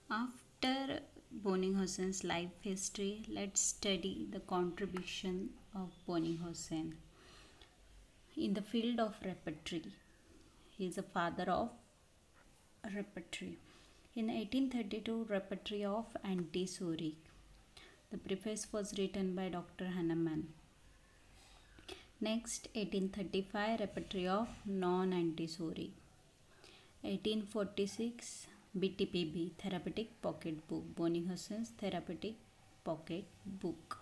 After Bonny-Hussein's life history, let's study the contribution of Bonny-Hussein in the field of repertory. He is a father of repertory. In 1832, Repertory of Anti-Zurich. The preface was written by Dr. Hahnemann. Next, 1835, Repertory of Non-Anti-Zurich. 1846, BTPB, Therapeutic Pocket Book, Bonny-Hussein's Therapeutic Pocket Book.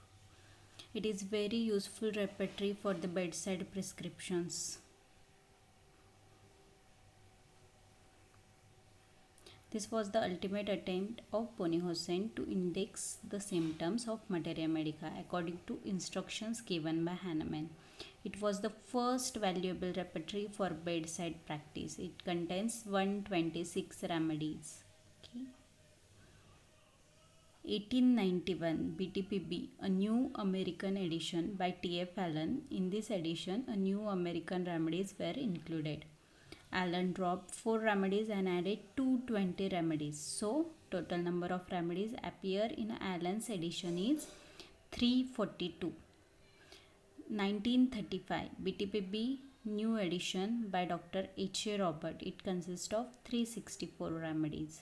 It is very useful repertory for the bedside prescriptions. This was the ultimate attempt of Bonny-Hussein to index the symptoms of Materia Medica according to instructions given by Hahnemann. It was the first valuable repertory for bedside practice. It contains 126 remedies. Okay. 1891 BTPB, a new American edition by T.F. Allen. In this edition, a new American remedies were included. Allen dropped 4 remedies and added 220 remedies. So, total number of remedies appear in Allen's edition is 342. 1935 BTPB new edition by Dr. H.A. Robert. It consists of 364 remedies.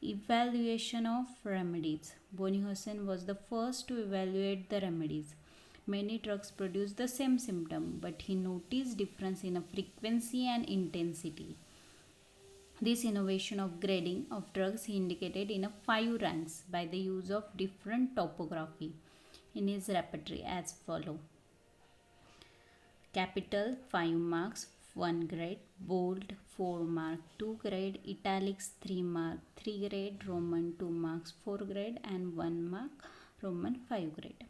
Evaluation of remedies. Bonny-Hussein was the first to evaluate the remedies. Many drugs produce the same symptom, but he noticed difference in a frequency and intensity. This innovation of grading of drugs he indicated in 5 ranks by the use of different topography in his repertory as follow. Capital 5 marks 1 grade, bold 4 mark 2 grade, italics 3 mark 3 grade, Roman 2 marks 4 grade and 1 mark Roman 5 grade.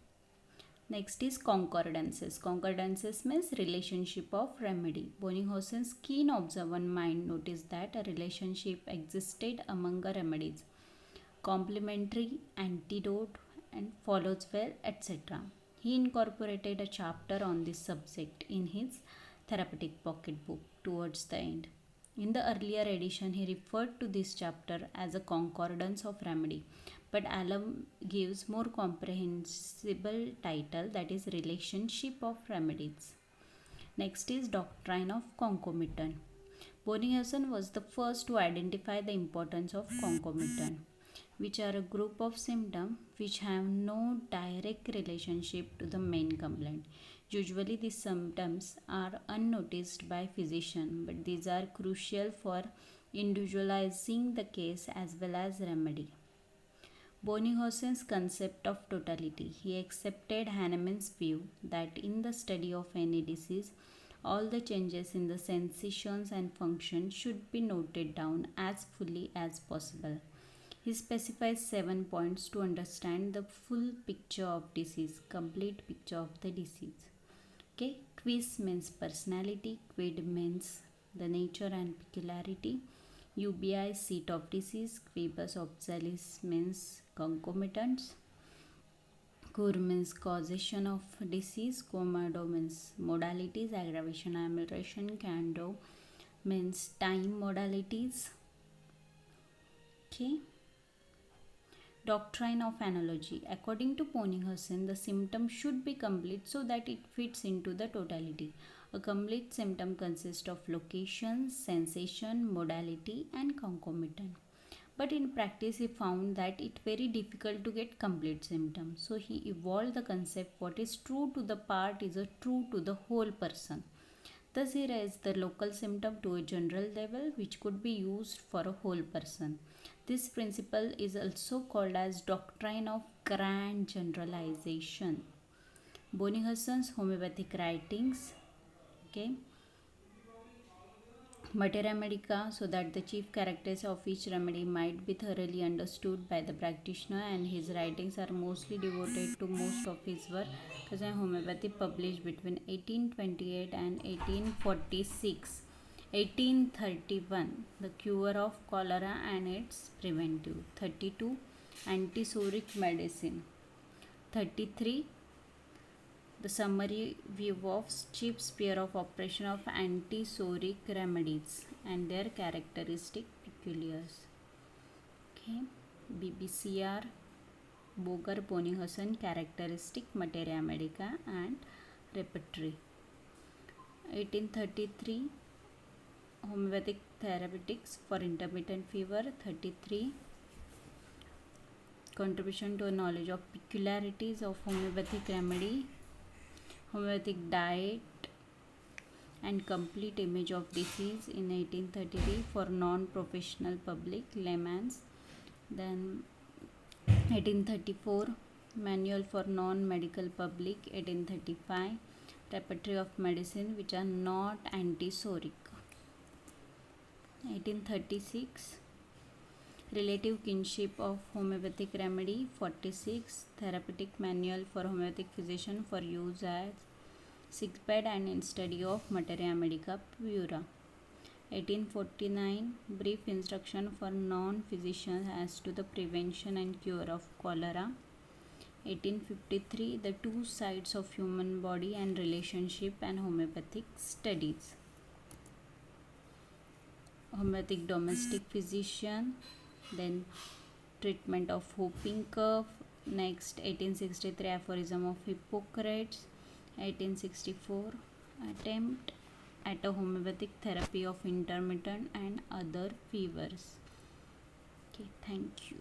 Next is concordances. Concordances means relationship of remedy. Bonny-Hussein's keen observant mind noticed that a relationship existed among the remedies, complementary, antidote and follows well, etc. He incorporated a chapter on this subject in his therapeutic pocket book towards the end. In the earlier edition, he referred to this chapter as a concordance of remedy, but Allen gives more comprehensible title, that is relationship of remedies. Next is doctrine of concomitant. Bonny-Hussein was the first to identify the importance of concomitant, which are a group of symptoms which have no direct relationship to the main complaint. Usually these symptoms are unnoticed by physician, but these are crucial for individualizing the case as well as remedy. Bonny-Hussein's concept of totality. He accepted Hahnemann's view that in the study of any disease, all the changes in the sensations and function should be noted down as fully as possible. He specifies 7 points to understand the full picture of disease, complete picture of the disease. Okay, quis means personality, quid means the nature and peculiarity, UBI seat of disease, quibus obsalis means concomitants, cur means causation of disease, comodo means modalities, aggravation, amelioration, cando means time modalities. Okay. Doctrine of analogy. According to Bonny-Hussein, the symptom should be complete so that it fits into the totality. A complete symptom consists of location, sensation, modality and concomitant. But in practice, he found that it very difficult to get complete symptoms. So he evolved the concept what is true to the part is a true to the whole person. Thus he raised the local symptom to a general level which could be used for a whole person. This principle is also called as doctrine of grand generalization. Bonny-Hussein's homeopathic writings, okay, Materia Medica, so that the chief characters of each remedy might be thoroughly understood by the practitioner, and his writings are mostly devoted to most of his work. Because homeopathy published between 1828 and 1846. 1831, the cure of cholera and its preventive. 32, anti-zuric medicine. 33, the summary view of chief sphere of operation of anti-zuric remedies and their characteristic peculiars. Okay. BBCR, Boger Boni Hassan, characteristic, Materia Medica, and repertory. 1833, homeopathic therapeutics for intermittent fever. 33, contribution to a knowledge of peculiarities of homeopathic remedy, homeopathic diet, and complete image of disease in 1833 for non-professional public layman's. Then 1834, manual for non-medical public. 1835, repertory of medicine which are not antisoric. 1836, relative kinship of homeopathic remedy. 46, therapeutic manual for homeopathic physician for use as sickbed and in study of Materia Medica pura. 1849, brief instruction for non-physicians as to the prevention and cure of cholera. 1853, the two sides of human body and relationship and homeopathic studies. Homeopathic domestic physician, then treatment of whooping cough. Next, 1863, aphorism of Hippocrates. 1864, attempt at a homeopathic therapy of intermittent and other fevers. Okay, thank you.